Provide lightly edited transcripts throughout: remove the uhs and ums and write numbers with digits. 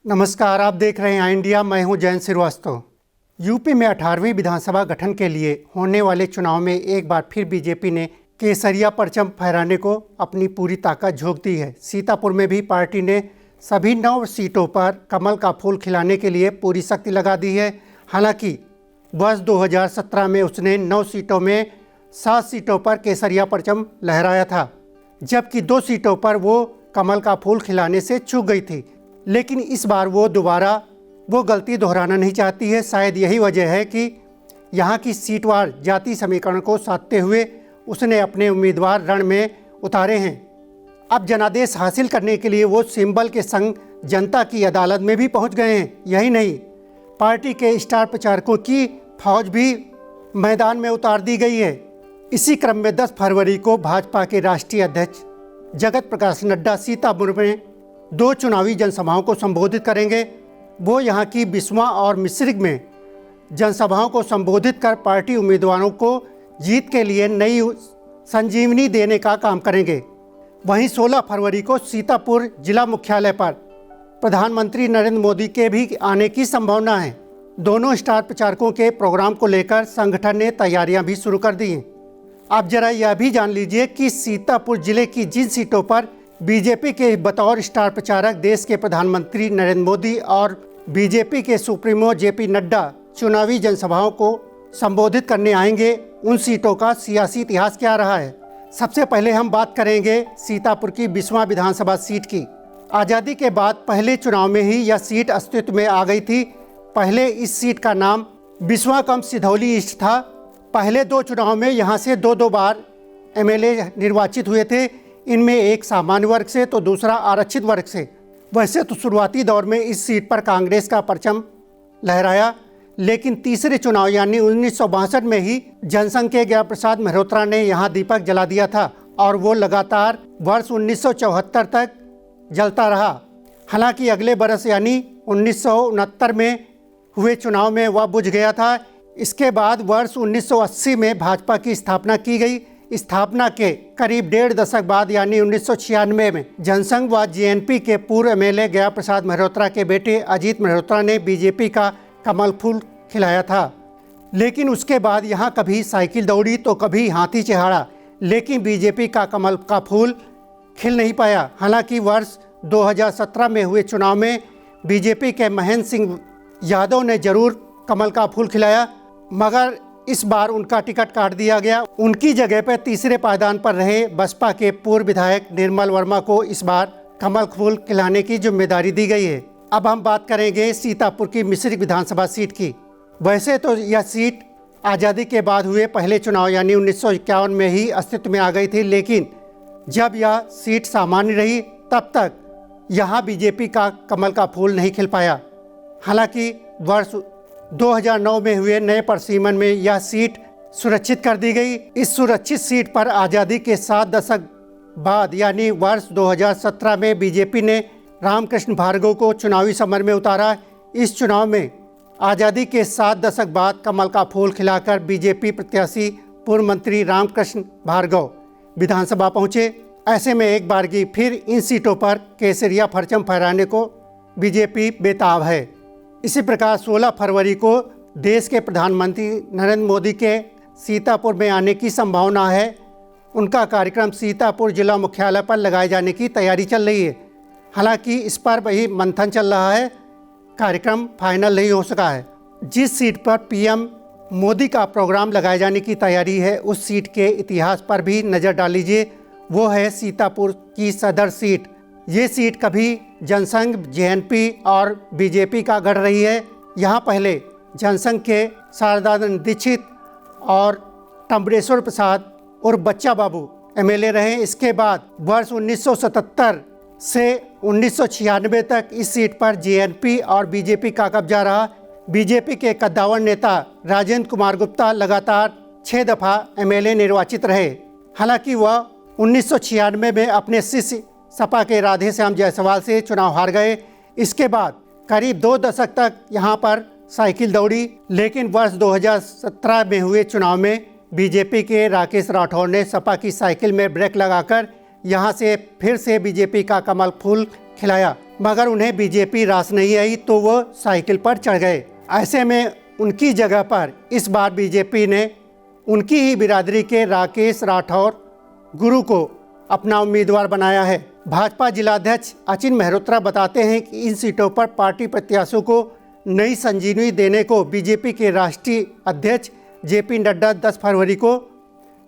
नमस्कार, आप देख रहे हैं आई इंडिया। मैं हूं जयंत श्रीवास्तव। यूपी में 18वीं विधानसभा गठन के लिए होने वाले चुनाव में एक बार फिर बीजेपी ने केसरिया परचम फहराने को अपनी पूरी ताकत झोंक दी है। सीतापुर में भी पार्टी ने सभी 9 सीटों पर कमल का फूल खिलाने के लिए पूरी शक्ति लगा दी है। हालांकि वर्ष 2017 में उसने 9 सीटों में 7 सीटों पर केसरिया परचम लहराया था, जबकि 2 सीटों पर वो कमल का फूल खिलाने से चूक गई थी। लेकिन इस बार वो दोबारा वो गलती दोहराना नहीं चाहती है। शायद यही वजह है कि यहाँ की सीटवार जाति समीकरण को साधते हुए उसने अपने उम्मीदवार रण में उतारे हैं। अब जनादेश हासिल करने के लिए वो सिंबल के संग जनता की अदालत में भी पहुँच गए हैं। यही नहीं, पार्टी के स्टार प्रचारकों की फौज भी मैदान में उतार दी गई है। इसी क्रम में 10 फरवरी को भाजपा के राष्ट्रीय अध्यक्ष जगत प्रकाश नड्डा सीतापुर में 2 चुनावी जनसभाओं को संबोधित करेंगे। वो यहाँ की बिस्वा और मिश्रिख में जनसभाओं को संबोधित कर पार्टी उम्मीदवारों को जीत के लिए नई संजीवनी देने का काम करेंगे। वहीं 16 फरवरी को सीतापुर जिला मुख्यालय पर प्रधानमंत्री नरेंद्र मोदी के भी आने की संभावना है। दोनों स्टार प्रचारकों के प्रोग्राम को लेकर संगठन ने तैयारियां भी शुरू कर दी हैं। आप जरा यह भी जान लीजिए कि सीतापुर जिले की जिन सीटों पर बीजेपी के बतौर स्टार प्रचारक देश के प्रधानमंत्री नरेंद्र मोदी और बीजेपी के सुप्रीमो जेपी नड्डा चुनावी जनसभाओं को संबोधित करने आएंगे, उन सीटों का सियासी इतिहास क्या रहा है। सबसे पहले हम बात करेंगे सीतापुर की बिस्वा विधानसभा सीट की। आज़ादी के बाद पहले चुनाव में ही यह सीट अस्तित्व में आ गई थी। पहले इस सीट का नाम बिस्वा कम सिधौली ईस्ट था। पहले 2 चुनाव में यहाँ से 2-2 बार एमएलए निर्वाचित हुए थे। इनमें एक सामान्य वर्ग से तो दूसरा आरक्षित वर्ग से। वैसे तो शुरुआती दौर में इस सीट पर कांग्रेस का परचम लहराया, लेकिन तीसरे चुनाव यानी 1962 में ही जनसंघ के ज्ञान प्रसाद मल्होत्रा ने यहाँ दीपक जला दिया था और वो लगातार वर्ष 1974 तक जलता रहा। हालांकि अगले बरस यानी 1969 में हुए चुनाव में वह बुझ गया था। इसके बाद वर्ष 1980 में भाजपा की स्थापना की गई। स्थापना के करीब 1.5 दशक बाद यानी 1996 में जनसंघ व जेएनपी के पूर्व एमएलए ज्ञान प्रसाद मल्होत्रा के बेटे अजीत मल्होत्रा ने बीजेपी का कमल फूल खिलाया था। लेकिन उसके बाद यहाँ कभी साइकिल दौड़ी तो कभी हाथी चढ़ा, लेकिन बीजेपी का कमल का फूल खिल नहीं पाया। हालांकि वर्ष 2017 में हुए चुनाव में बीजेपी के महेंद्र सिंह यादव ने जरूर कमल का फूल खिलाया, मगर इस बार उनका टिकट काट दिया गया। उनकी जगह पर तीसरे पायदान पर रहे बसपा के पूर्व विधायक निर्मल वर्मा को इस बार कमल फूल खिलाने की जिम्मेदारी दी गई है। अब हम बात करेंगे सीतापुर की मिश्रिख विधानसभा सीट की। वैसे तो यह सीट आज़ादी के बाद हुए पहले चुनाव यानी 1951 में ही अस्तित्व में आ गई थी, लेकिन जब यह सीट सामान्य रही तब तक यहाँ बीजेपी का कमल का फूल नहीं खिल पाया। हालांकि वर्ष 2009 में हुए नए परिसीमन में यह सीट सुरक्षित कर दी गई। इस सुरक्षित सीट पर आज़ादी के 7 दशक बाद यानी वर्ष 2017 में बीजेपी ने रामकृष्ण भार्गव को चुनावी समर में उतारा। इस चुनाव में आज़ादी के 7 दशक बाद कमल का फूल खिलाकर बीजेपी प्रत्याशी पूर्व मंत्री रामकृष्ण भार्गव विधानसभा पहुँचे। ऐसे में एक बारगी फिर इन सीटों पर केसरिया परचम फहराने को बीजेपी बेताब है। इसी प्रकार 16 फरवरी को देश के प्रधानमंत्री नरेंद्र मोदी के सीतापुर में आने की संभावना है। उनका कार्यक्रम सीतापुर जिला मुख्यालय पर लगाए जाने की तैयारी चल रही है। हालांकि इस पर वही मंथन चल रहा है, कार्यक्रम फाइनल नहीं हो सका है। जिस सीट पर पीएम मोदी का प्रोग्राम लगाए जाने की तैयारी है, उस सीट के इतिहास पर भी नज़र डाल लीजिए। वो है सीतापुर की सदर सीट। ये सीट कभी जनसंघ, जेएनपी और बीजेपी का गढ़ रही है। यहाँ पहले जनसंघ के शारदानंद दीक्षित और टम्बरेश्वर प्रसाद और बच्चा बाबू एमएलए रहे। इसके बाद वर्ष 1977 से 1996 तक इस सीट पर जेएनपी और बीजेपी का कब्जा रहा। बीजेपी के कद्दावर नेता राजेंद्र कुमार गुप्ता लगातार 6 दफ़ा एमएलए निर्वाचित रहे। हालांकि वह 1996 में अपने शिष्य सपा के राधे श्याम जायसवाल से चुनाव हार गए। इसके बाद करीब 2 दशक तक यहाँ पर साइकिल दौड़ी, लेकिन वर्ष 2017 में हुए चुनाव में बीजेपी के राकेश राठौर ने सपा की साइकिल में ब्रेक लगाकर यहाँ से फिर से बीजेपी का कमल फूल खिलाया। मगर उन्हें बीजेपी रास नहीं आई तो वो साइकिल पर चढ़ गए। ऐसे में उनकी जगह पर इस बार बीजेपी ने उनकी ही बिरादरी के राकेश राठौर गुरु को अपना उम्मीदवार बनाया है। भाजपा जिलाध्यक्ष अचिन मेहरोत्रा बताते हैं कि इन सीटों पर पार्टी प्रत्याशियों को नई संजीवनी देने को बीजेपी के राष्ट्रीय अध्यक्ष जेपी नड्डा 10 फरवरी को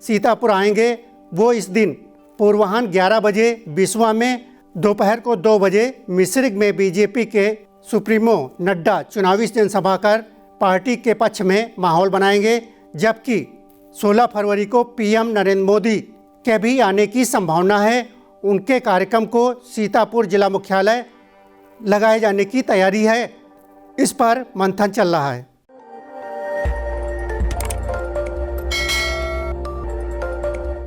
सीतापुर आएंगे। वो इस दिन पूर्वाह्न 11 बजे बिस्वा में, दोपहर को 2 बजे मिश्रिक में बीजेपी के सुप्रीमो नड्डा चुनावी जनसभा कर पार्टी के पक्ष में माहौल बनाएंगे। जबकि 16 फरवरी को पीएम नरेंद्र मोदी के भी आने की संभावना है। उनके कार्यक्रम को सीतापुर जिला मुख्यालय लगाए जाने की तैयारी है। इस पर मंथन चल रहा है।